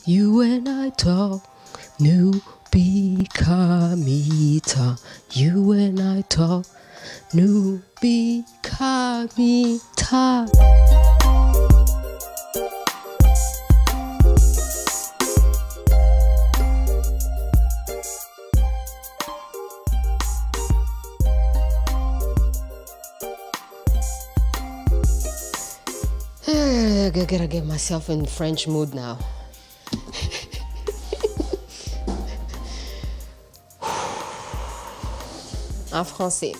You and I talk, Nubi Kamita. You and I talk, Nubi Kamita. I gotta get myself in French mood now. En français.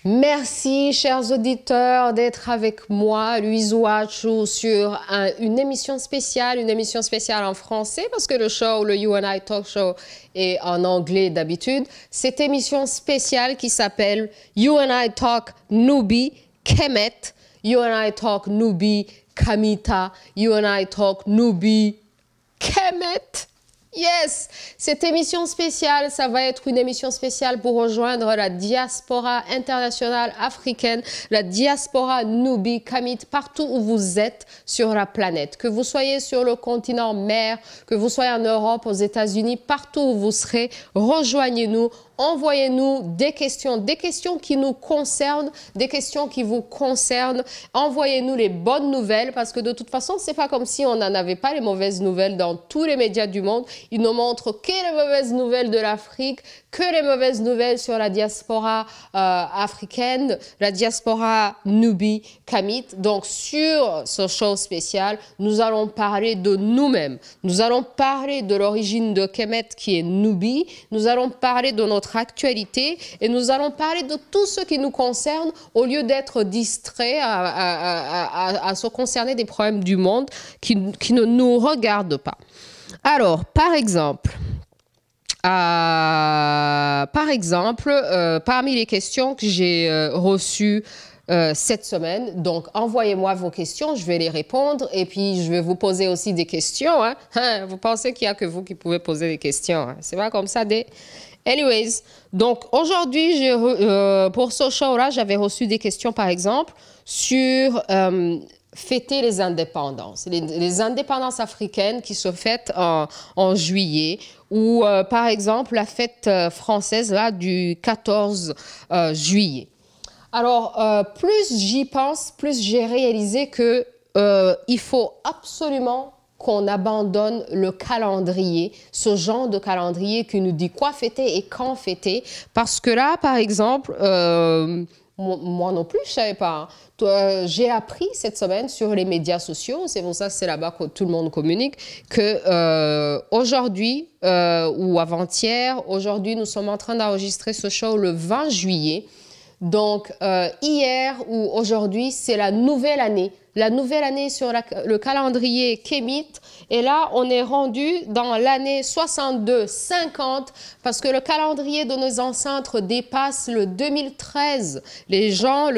Merci, chers auditeurs, d'être avec moi, Louise Ouachou, sur une émission spéciale en français, parce que le show, le You and I Talk Show, est en anglais d'habitude. Cette émission spéciale qui s'appelle You and I Talk Nubi Kemet, You and I Talk Nubi Kamita, You and I Talk Nubi Kemet. Yes! Cette émission spéciale, ça va être une émission spéciale pour rejoindre la diaspora internationale africaine, la diaspora Nubi Kamit, partout où vous êtes sur la planète. Que vous soyez sur le continent mer, que vous soyez en Europe, aux États-Unis, partout où vous serez, rejoignez-nous. Envoyez-nous des questions qui nous concernent, des questions qui vous concernent. Envoyez-nous les bonnes nouvelles parce que de toute façon, c'est pas comme si on n'en avait pas les mauvaises nouvelles dans tous les médias du monde. Ils ne montrent que les mauvaises nouvelles de l'Afrique, que les mauvaises nouvelles sur la diaspora africaine, la diaspora Nubi Kamit. Donc, sur ce show spécial, nous allons parler de nous-mêmes. Nous allons parler de l'origine de Kemet qui est Nubi. Nous allons parler de notre actualité et nous allons parler de tout ce qui nous concerne au lieu d'être distraits à se concerner des problèmes du monde qui ne nous regardent pas. Alors, par exemple, parmi les questions que j'ai reçues cette semaine, donc envoyez-moi vos questions, je vais les répondre et puis je vais vous poser aussi des questions. Hein? Vous pensez qu'il n'y a que vous qui pouvez poser des questions, hein? C'est pas comme ça des... Anyways, donc aujourd'hui, pour ce show-là, j'avais reçu des questions, par exemple, sur fêter les indépendances. Les indépendances africaines qui se fêtent en juillet, ou par exemple, la fête française là, du 14 juillet. Alors, plus j'y pense, plus j'ai réalisé que il faut absolument qu'on abandonne le calendrier, ce genre de calendrier qui nous dit quoi fêter et quand fêter. Parce que là, par exemple, moi non plus, je ne savais pas. Hein. J'ai appris cette semaine sur les médias sociaux, c'est pour ça que c'est là-bas que tout le monde communique, que aujourd'hui ou avant-hier, aujourd'hui, nous sommes en train d'enregistrer ce show le 20 juillet. Donc, hier ou aujourd'hui, c'est la nouvelle année. La nouvelle année sur le calendrier Kémit. Et là, on est rendu dans l'année 62-50 parce que le calendrier de nos ancêtres dépasse le 2013. Les gens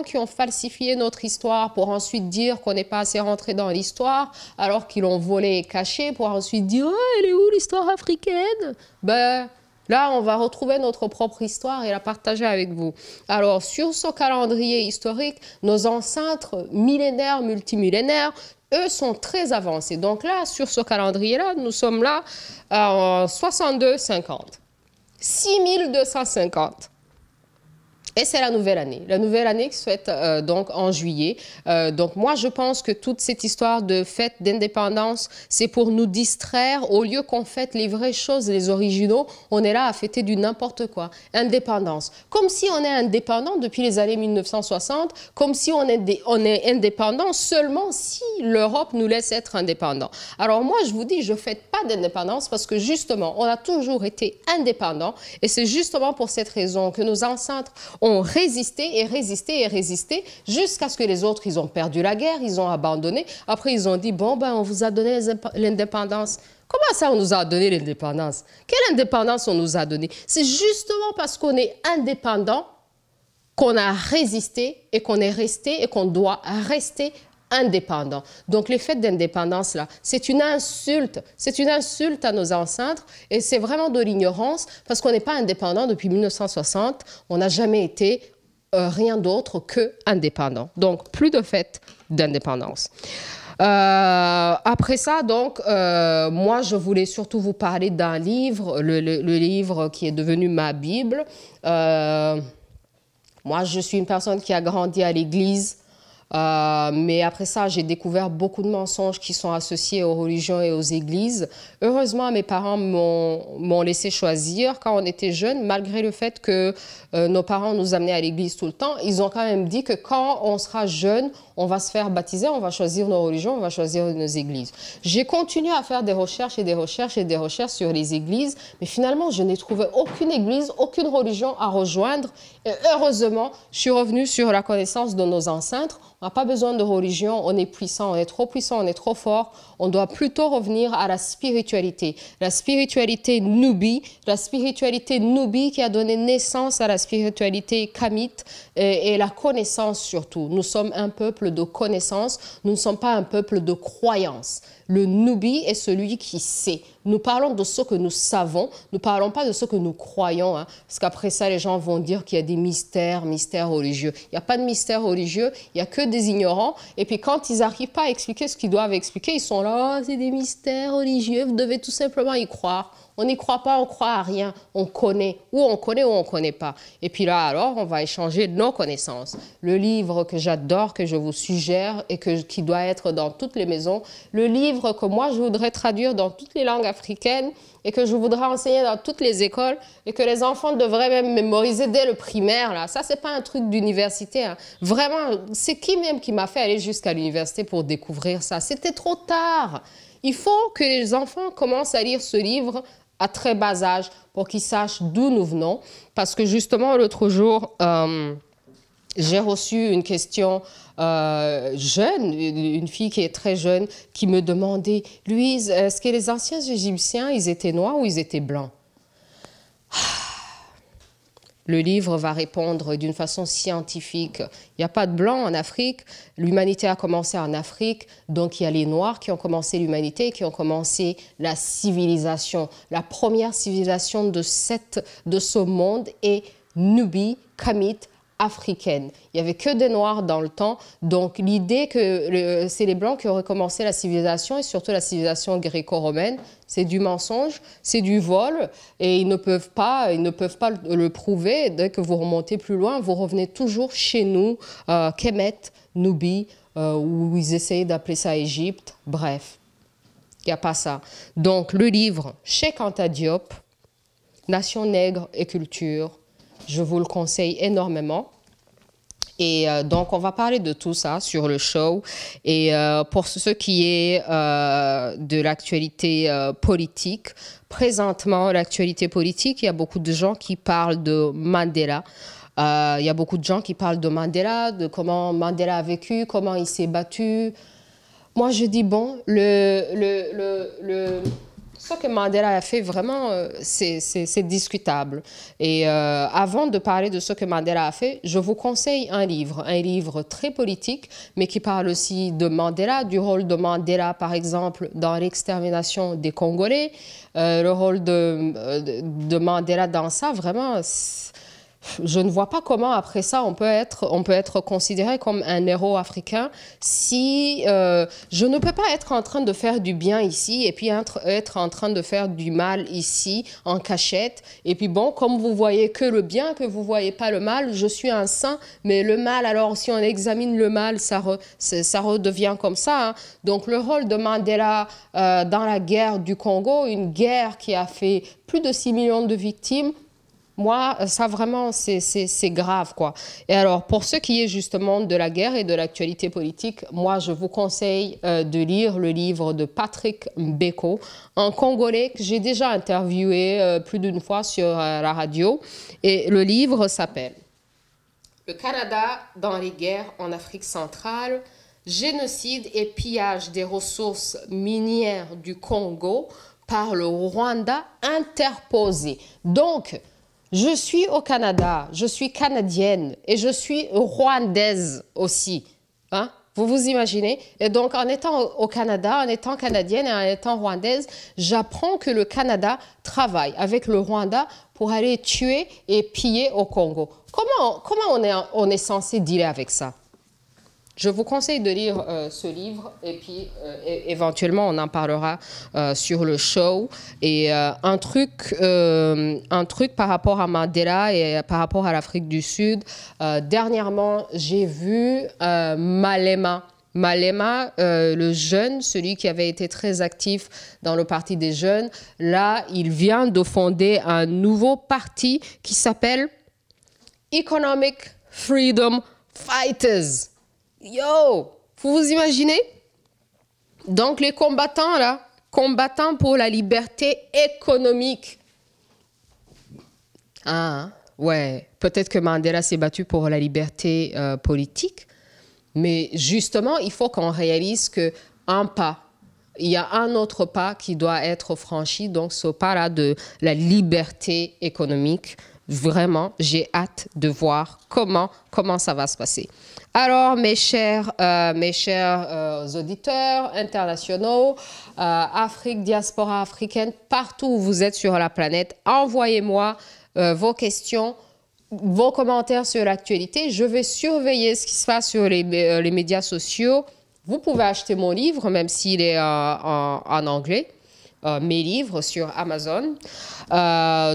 qui ont falsifié notre histoire pour ensuite dire qu'on n'est pas assez rentré dans l'histoire alors qu'ils l'ont volé et caché pour ensuite dire « Oh, elle est où l'histoire africaine ?» Ben... Là, on va retrouver notre propre histoire et la partager avec vous. Alors, sur ce calendrier historique, nos ancêtres millénaires, multimillénaires, eux sont très avancés. Donc là, sur ce calendrier-là, nous sommes là en 62-50. 6250. Et c'est la nouvelle année qui se fête donc en juillet. Donc moi, je pense que toute cette histoire de fête d'indépendance, c'est pour nous distraire. Au lieu qu'on fête les vraies choses, les originaux, on est là à fêter du n'importe quoi. Indépendance. Comme si on est indépendant depuis les années 1960, comme si on est indépendant seulement si l'Europe nous laisse être indépendant. Alors moi, je vous dis, je ne fête pas d'indépendance parce que justement, on a toujours été indépendant. Et c'est justement pour cette raison que nos ancêtres ont résisté et résisté et résisté jusqu'à ce que les autres, ils ont perdu la guerre, ils ont abandonné. Après, ils ont dit, bon, ben, on vous a donné l'indépendance. Comment ça, on nous a donné l'indépendance? Quelle indépendance on nous a donné? C'est justement parce qu'on est indépendant qu'on a résisté et qu'on est resté et qu'on doit rester indépendants. Donc les fêtes d'indépendance, là, c'est une insulte à nos ancêtres et c'est vraiment de l'ignorance parce qu'on n'est pas indépendant depuis 1960, on n'a jamais été rien d'autre que indépendant. Donc plus de fêtes d'indépendance. Après ça, donc, moi, je voulais surtout vous parler d'un livre, le livre qui est devenu ma Bible. Moi, je suis une personne qui a grandi à l'église, mais après ça, j'ai découvert beaucoup de mensonges qui sont associés aux religions et aux églises. Heureusement, mes parents m'ont laissé choisir quand on était jeunes, malgré le fait que nos parents nous amenaient à l'église tout le temps. Ils ont quand même dit que quand on sera jeune, on va se faire baptiser, on va choisir nos religions, on va choisir nos églises. J'ai continué à faire des recherches et des recherches et des recherches sur les églises, mais finalement, je n'ai trouvé aucune église, aucune religion à rejoindre. Et heureusement, je suis revenue sur la connaissance de nos ancêtres. On n'a pas besoin de religion, on est puissant, on est trop puissant, on est trop fort. On doit plutôt revenir à la spiritualité Nubi, la spiritualité Nubi qui a donné naissance à la spiritualité kamite et la connaissance surtout. Nous sommes un peuple de connaissance, nous ne sommes pas un peuple de croyance. Le Nubi est celui qui sait. Nous parlons de ce que nous savons, nous ne parlons pas de ce que nous croyons, hein, parce qu'après ça, les gens vont dire qu'il y a des mystères religieux. Il n'y a pas de mystère religieux, il n'y a que des ignorants. Et puis quand ils n'arrivent pas à expliquer ce qu'ils doivent expliquer, ils sont là, oh, c'est des mystères religieux, vous devez tout simplement y croire. On n'y croit pas, on croit à rien. On connaît ou on ne connaît pas. Et puis là, alors, on va échanger nos connaissances. Le livre que j'adore, que je vous suggère et qui doit être dans toutes les maisons. Le livre que moi, je voudrais traduire dans toutes les langues africaines et que je voudrais enseigner dans toutes les écoles et que les enfants devraient même mémoriser dès le primaire. Là. Ça, c'est pas un truc d'université. Hein. Vraiment, c'est qui même qui m'a fait aller jusqu'à l'université pour découvrir ça? C'était trop tard. Il faut que les enfants commencent à lire ce livre à très bas âge pour qu'ils sachent d'où nous venons. Parce que justement, l'autre jour, j'ai reçu une question jeune, une fille qui est très jeune, qui me demandait « Louise, est-ce que les anciens Égyptiens, ils étaient noirs ou ils étaient blancs ?» Le livre va répondre d'une façon scientifique. Il n'y a pas de blanc en Afrique. L'humanité a commencé en Afrique. Donc, il y a les Noirs qui ont commencé l'humanité, qui ont commencé la civilisation. La première civilisation de ce monde est Nubi, Kamite, africaine. Il n'y avait que des Noirs dans le temps. Donc, l'idée que c'est les Blancs qui auraient commencé la civilisation et surtout la civilisation gréco-romaine, c'est du mensonge, c'est du vol et ils ne peuvent pas le prouver. Dès que vous remontez plus loin, vous revenez toujours chez nous, Kemet, Nubi, où ils essayent d'appeler ça Égypte. Bref, il n'y a pas ça. Donc, le livre Cheikh Anta Diop, Nation nègre et culture, je vous le conseille énormément. Et donc, on va parler de tout ça sur le show. Et pour ce qui est de l'actualité politique, présentement, l'actualité politique, il y a beaucoup de gens qui parlent de Mandela. Il y a beaucoup de gens qui parlent de Mandela, de comment Mandela a vécu, comment il s'est battu. Moi, je dis, bon, ce que Mandela a fait, vraiment, c'est discutable. Et avant de parler de ce que Mandela a fait, je vous conseille un livre très politique, mais qui parle aussi de Mandela, du rôle de Mandela, par exemple, dans l'extermination des Congolais, le rôle de Mandela dans ça, vraiment... Je ne vois pas comment, après ça, on peut être considéré comme un héros africain si je ne peux pas être en train de faire du bien ici et puis être en train de faire du mal ici, en cachette. Et puis bon, comme vous voyez que le bien, que vous ne voyez pas le mal, je suis un saint, mais le mal, alors si on examine le mal, ça redevient comme ça. Hein. Donc le rôle de Mandela dans la guerre du Congo, une guerre qui a fait plus de 6 millions de victimes, moi, ça vraiment, c'est grave, quoi. Et alors, pour ce qui est justement de la guerre et de l'actualité politique, moi, je vous conseille de lire le livre de Patrick Mbeko, un Congolais que j'ai déjà interviewé plus d'une fois sur la radio. Et le livre s'appelle « Le Canada dans les guerres en Afrique centrale, génocide et pillage des ressources minières du Congo par le Rwanda interposé ». Donc, je suis au Canada, je suis canadienne et je suis rwandaise aussi. Hein? Vous vous imaginez? Et donc, en étant au Canada, en étant canadienne et en étant rwandaise, j'apprends que le Canada travaille avec le Rwanda pour aller tuer et piller au Congo. Comment on est censé dealer avec ça? Je vous conseille de lire ce livre et puis éventuellement on en parlera sur le show. Et un truc par rapport à Mandela et par rapport à l'Afrique du Sud, dernièrement j'ai vu Malema. Malema, le jeune, celui qui avait été très actif dans le parti des jeunes, là il vient de fonder un nouveau parti qui s'appelle Economic Freedom Fighters. Yo, vous vous imaginez? Donc les combattants là, combattants pour la liberté économique. Ah, ouais, peut-être que Mandela s'est battu pour la liberté politique, mais justement, il faut qu'on réalise qu'un pas, il y a un autre pas qui doit être franchi, donc ce pas-là de la liberté économique. Vraiment, j'ai hâte de voir comment ça va se passer. Alors, mes chers auditeurs internationaux, Afrique, diaspora africaine, partout où vous êtes sur la planète, envoyez-moi vos questions, vos commentaires sur l'actualité. Je vais surveiller ce qui se passe sur les médias sociaux. Vous pouvez acheter mon livre, même s'il est en anglais. Mes livres sur Amazon.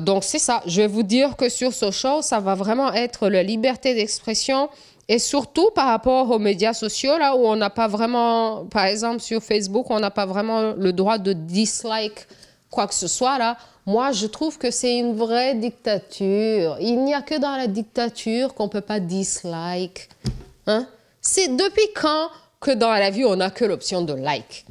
Donc, c'est ça. Je vais vous dire que sur ce show, ça va vraiment être la liberté d'expression et surtout par rapport aux médias sociaux, là où on n'a pas vraiment, par exemple sur Facebook, on n'a pas vraiment le droit de dislike quoi que ce soit, là. Moi, je trouve que c'est une vraie dictature. Il n'y a que dans la dictature qu'on ne peut pas dislike. Hein? C'est depuis quand que dans la vie, on n'a que l'option de like?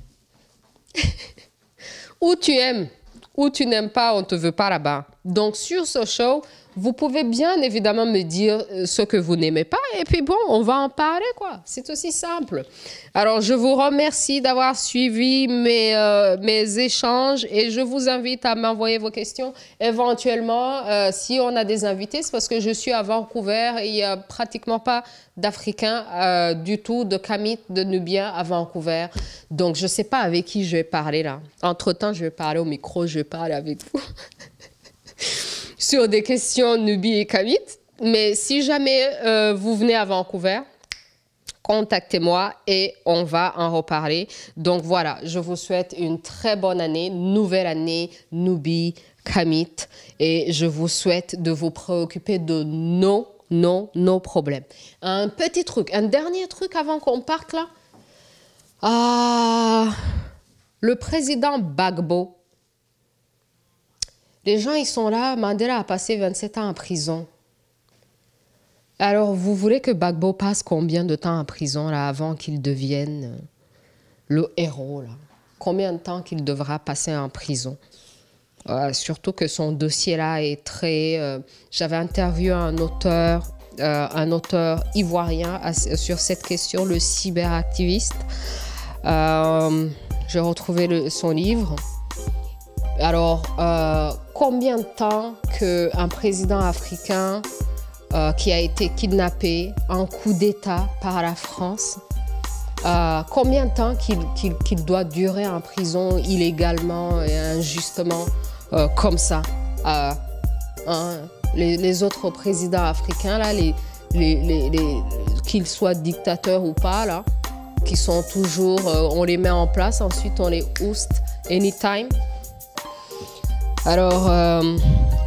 Ou tu aimes, ou tu n'aimes pas, on ne te veut pas là-bas. Donc, sur ce show, vous pouvez bien évidemment me dire ce que vous n'aimez pas. Et puis bon, on va en parler, quoi. C'est aussi simple. Alors, je vous remercie d'avoir suivi mes échanges et je vous invite à m'envoyer vos questions. Éventuellement, si on a des invités, c'est parce que je suis à Vancouver et il n'y a pratiquement pas d'Africains du tout, de Kamites, de Nubiens à Vancouver. Donc, je ne sais pas avec qui je vais parler là. Entre-temps, je vais parler au micro, je vais parler avec vous. Sur des questions Nubie et Kamites. Mais si jamais vous venez à Vancouver, contactez-moi et on va en reparler. Donc voilà, je vous souhaite une très bonne année, nouvelle année Nubie, Kamite. Et je vous souhaite de vous préoccuper de nos problèmes. Un petit truc, un dernier truc avant qu'on parte là. Le président Gbagbo. Les gens, ils sont là. Mandela a passé 27 ans en prison. Alors, vous voulez que Gbagbo passe combien de temps en prison là, avant qu'il devienne le héros là? Combien de temps qu'il devra passer en prison? Surtout que son dossier là est très... J'avais interviewé un auteur ivoirien sur cette question, le cyberactiviste. J'ai retrouvé son livre. Alors, combien de temps qu'un président africain qui a été kidnappé en coup d'État par la France, combien de temps qu'il doit durer en prison illégalement et injustement comme ça? Les autres présidents africains, là, qu'ils soient dictateurs ou pas, là, qui sont toujours, on les met en place, ensuite on les oust anytime. Alors,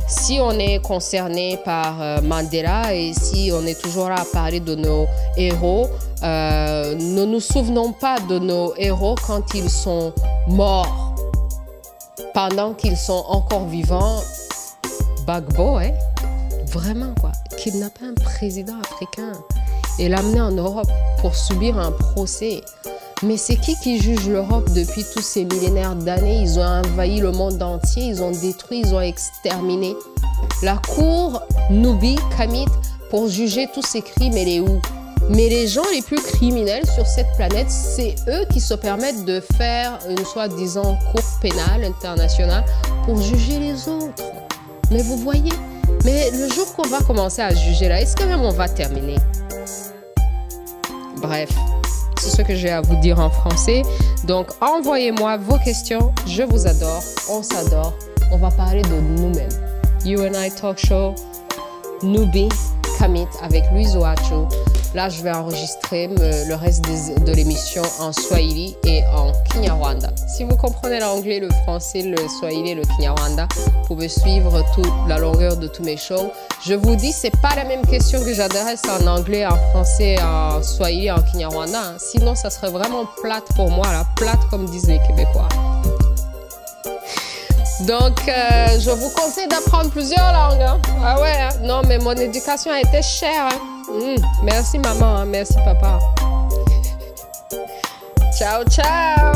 si on est concerné par Mandela et si on est toujours là à parler de nos héros, ne nous souvenons pas de nos héros quand ils sont morts. Pendant qu'ils sont encore vivants, Gbagbo, hein? Vraiment quoi, kidnapper un président africain et l'amener en Europe pour subir un procès. Mais c'est qui juge l'Europe depuis tous ces millénaires d'années? Ils ont envahi le monde entier, ils ont détruit, ils ont exterminé. La cour Nubie, Kamite, pour juger tous ces crimes, elle est où? Mais les gens les plus criminels sur cette planète, c'est eux qui se permettent de faire une soi-disant cour pénale internationale pour juger les autres. Mais vous voyez, mais le jour qu'on va commencer à juger là, est-ce quand même on va terminer? Bref. c'est ce que j'ai à vous dire en français. Donc, envoyez-moi vos questions. Je vous adore. On s'adore. On va parler de nous-mêmes. You and I Talk Show, Nubi Kamit avec Louise Oacho. Là, je vais enregistrer le reste de l'émission en Swahili et en Kinyarwanda. Si vous comprenez l'anglais, le français, le Swahili et le Kinyarwanda, vous pouvez suivre toute la longueur de tous mes shows. Je vous dis, c'est pas la même question que j'adresse en anglais, en français, en Swahili, en Kinyarwanda. Hein. Sinon, ça serait vraiment plate pour moi, là, plate comme disent les Québécois. Donc, je vous conseille d'apprendre plusieurs langues. Hein. Ah ouais, hein? Non, mais mon éducation a été chère. Hein. Merci maman, hein. Merci papa. Ciao, ciao.